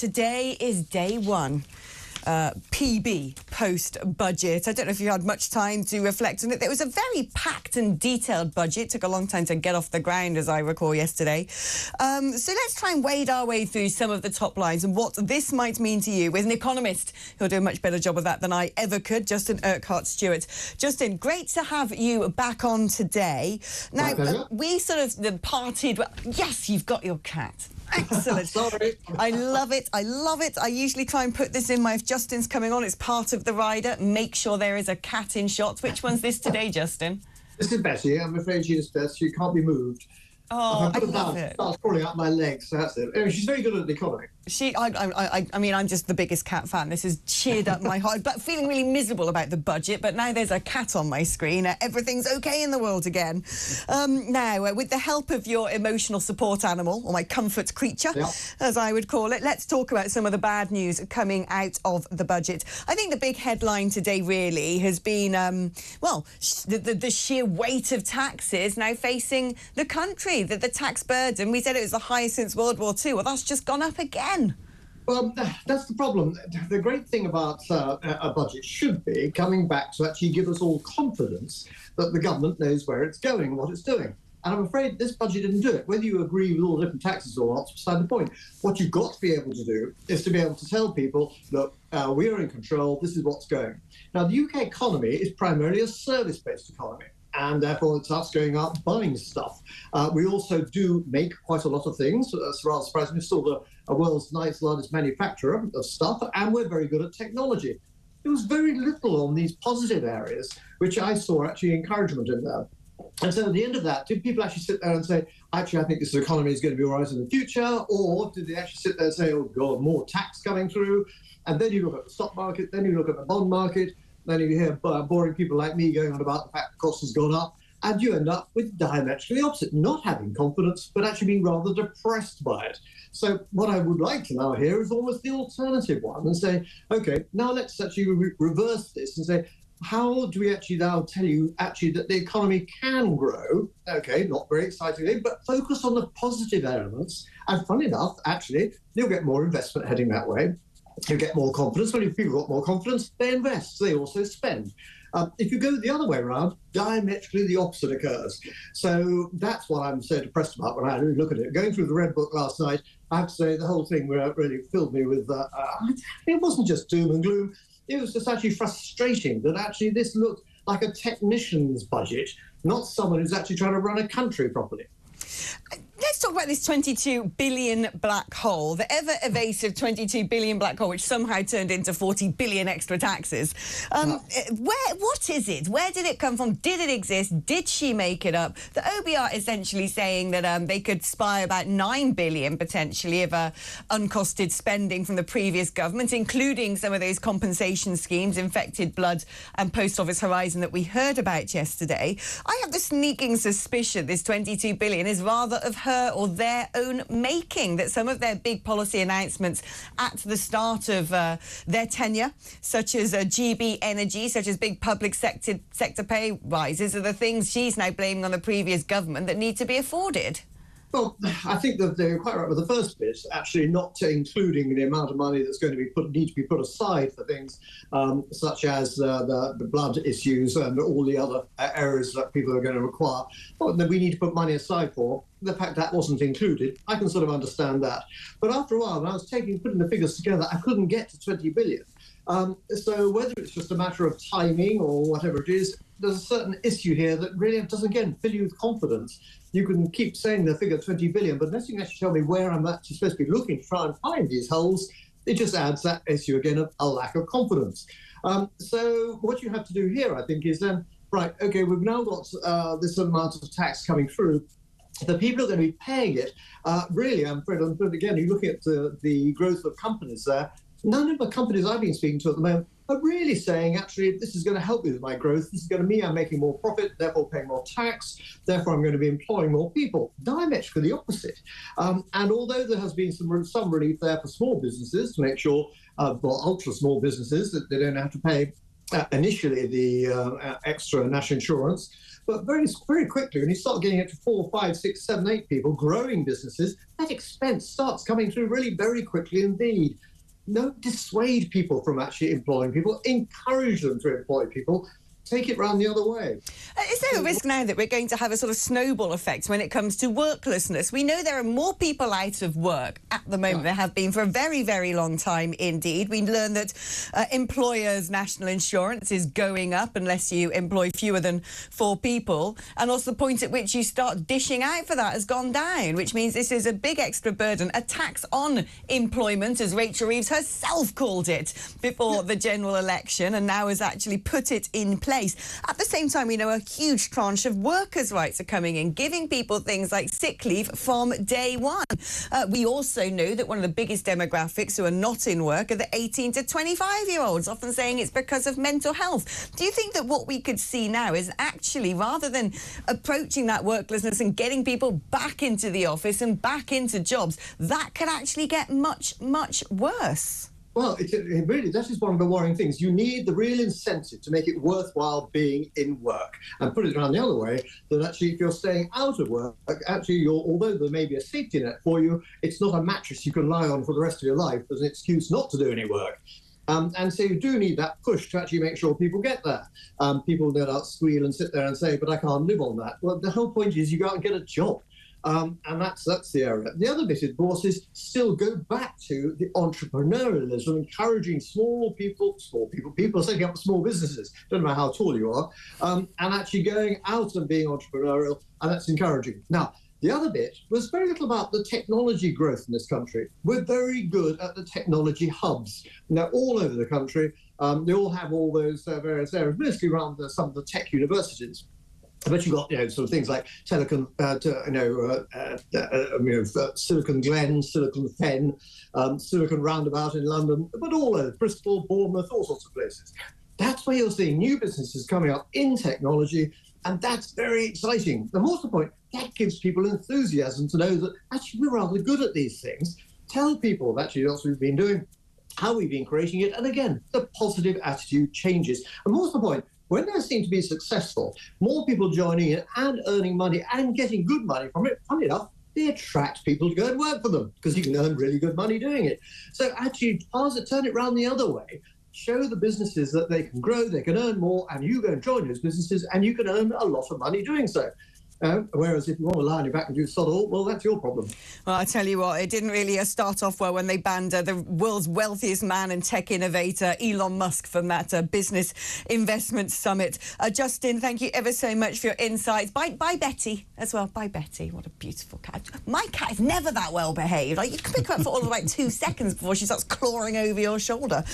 Today is day one. PB post-budget. I don't know if you had much time to reflect on it. It was a very packed and detailed budget. Took a long time to get off the ground, as I recall yesterday. So let's try and wade our way through some of the top lines and what this might mean to you with an economist who'll do a much better job of that than I ever could, Justin Urquhart-Stewart. Justin, great to have you back on today. Now, we sort of parted... Yes, you've got your cat. Excellent. Sorry. I love it. I love it. I usually try and put this in my... If Justin's coming on, it's part of the rider. Make sure there is a cat in shots. Which one's this today, Justin? This is Betty. I'm afraid she is best. She can't be moved. Oh, I love it. Starts crawling up my legs, so that's it. Anyway, she's very good at the economy. I mean, I'm just the biggest cat fan. This has cheered up my heart. But feeling really miserable about the budget. But now there's a cat on my screen. Everything's okay in the world again. Now, with the help of your emotional support animal, or my comfort creature, as I would call it, let's talk about some of the bad news coming out of the budget. I think the big headline today really has been, the sheer weight of taxes now facing the country. The tax burden, we said it was the highest since World War II. Well, that's just gone up again. Well, that's the problem. The great thing about a budget should be coming back to actually give us all confidence that the government knows where it's going, what it's doing. And I'm afraid this budget didn't do it. Whether you agree with all the different taxes or not, it's beside the point. What you've got to be able to do is to be able to tell people, look, we are in control, this is what's going. Now, the UK economy is primarily a service-based economy. And therefore it's us going out buying stuff. We also do make quite a lot of things. That's rather surprising. We're still the world's largest manufacturer of stuff, and we're very good at technology. There was very little on these positive areas, which I saw actually encouragement in there. And so at the end of that, did people actually sit there and say, actually, I think this economy is going to be all right in the future? Or did they actually sit there and say, oh, God, more tax coming through? And then you look at the stock market, then you look at the bond market, then you hear boring people like me going on about the fact the cost has gone up, and you end up with diametrically opposite, not having confidence, but actually being rather depressed by it. So what I would like to now hear is almost the alternative one and say, OK, now let's actually reverse this and say, how do we actually now tell you actually that the economy can grow? OK, not very excitingly, but focus on the positive elements. And funny enough, actually, you'll get more investment heading that way. You get more confidence. When people got more confidence, they invest. They also spend. If you go the other way around, diametrically the opposite occurs. So that's what I'm so depressed about when I really look at it. Going through the Red Book last night, I have to say the whole thing really filled me with... it wasn't just doom and gloom. It was just actually frustrating that actually this looked like a technician's budget, not someone who's actually trying to run a country properly. Let's talk about this 22 billion black hole, the ever-evasive 22 billion black hole, which somehow turned into 40 billion extra taxes. What is it? Where did it come from? Did it exist? Did she make it up? The OBR essentially saying that they could spy about 9 billion, potentially, of uncosted spending from the previous government, including some of those compensation schemes, infected blood and Post Office Horizon that we heard about yesterday. I have the sneaking suspicion this 22 billion is rather of her or their own making, that some of their big policy announcements at the start of their tenure, such as GB Energy, such as big public sector pay rises, are the things she's now blaming on the previous government that need to be afforded. Well, I think that they're quite right with the first bit, actually not including the amount of money that's going to need to be put aside for things such as the blood issues and all the other areas that people are going to require. Well, that we need to put money aside for. The fact that wasn't included, I can sort of understand that. But after a while, when I was putting the figures together, I couldn't get to 20 billion. So whether it's just a matter of timing or whatever it is, there's a certain issue here that really doesn't, again, fill you with confidence. You can keep saying the figure 20 billion, but unless you can actually tell me where I'm actually supposed to be looking to try and find these holes, it just adds that issue again of a lack of confidence. So what you have to do here, I think, is then, right, OK, we've now got this amount of tax coming through. The people are going to be paying it. Really, I'm afraid, again, you're looking at the growth of companies there. None of the companies I've been speaking to at the moment are really saying, actually, this is going to help me with my growth. This is going to mean I'm making more profit, therefore paying more tax, therefore I'm going to be employing more people. Diametrically the opposite. And although there has been some relief there for small businesses to make sure, for ultra small businesses, that they don't have to pay initially the extra national insurance. But very, very quickly, when you start getting it to 4, 5, 6, 7, 8 people, growing businesses, that expense starts coming through really very quickly indeed. Don't dissuade people from actually employing people. Encourage them to employ people. Take it round the other way. Is there a risk now that we're going to have a sort of snowball effect when it comes to worklessness? We know there are more people out of work at the moment. There have been for a very, very long time indeed. We learn that employers' national insurance is going up unless you employ fewer than 4 people. And also the point at which you start dishing out for that has gone down, which means this is a big extra burden, a tax on employment, as Rachel Reeves herself called it before the general election, and now has actually put it in place. At the same time, we know a huge tranche of workers' rights are coming in, giving people things like sick leave from day one. We also know that one of the biggest demographics who are not in work are the 18 to 25-year-olds, often saying it's because of mental health. Do you think that what we could see now is actually, rather than approaching that worklessness and getting people back into the office and back into jobs, that could actually get much, much worse? Well, it really, that is one of the worrying things. You need the real incentive to make it worthwhile being in work. And put it around the other way, that actually if you're staying out of work, actually although there may be a safety net for you, it's not a mattress you can lie on for the rest of your life as an excuse not to do any work. And so you do need that push to actually make sure people get there. People no doubt squeal and sit there and say, but I can't live on that. Well, the whole point is you go out and get a job. And that's the area. The other bit, of course, is still go back to the entrepreneurialism, encouraging people setting up small businesses, don't matter how tall you are, and actually going out and being entrepreneurial, and that's encouraging. Now, the other bit was very little about the technology growth in this country. We're very good at the technology hubs. Now, all over the country, they all have all those various areas, mostly around some of the tech universities. But you've got, sort of things like Silicon Glen, Silicon Fen, Silicon Roundabout in London, but all over Bristol, Bournemouth, all sorts of places. That's where you're seeing new businesses coming up in technology, and that's very exciting. And more to the point, that gives people enthusiasm to know that actually we're rather good at these things. Tell people actually what we've been doing, how we've been creating it, and again, the positive attitude changes. And more to the point, when they seem to be successful, more people joining in and earning money and getting good money from it, funny enough, they attract people to go and work for them because you can earn really good money doing it. So actually, turn it round the other way. Show the businesses that they can grow, they can earn more, and you go and join those businesses and you can earn a lot of money doing so. Whereas if you want to lie on your back and do sod all, well, that's your problem. Well, I tell you what, it didn't really start off well when they banned the world's wealthiest man and tech innovator, Elon Musk, from that business investment summit. Justin, thank you ever so much for your insights. Bye, Betty, as well. Bye, Betty. What a beautiful cat. My cat is never that well behaved. Like, you can pick her up for all of about 2 seconds before she starts clawing over your shoulder.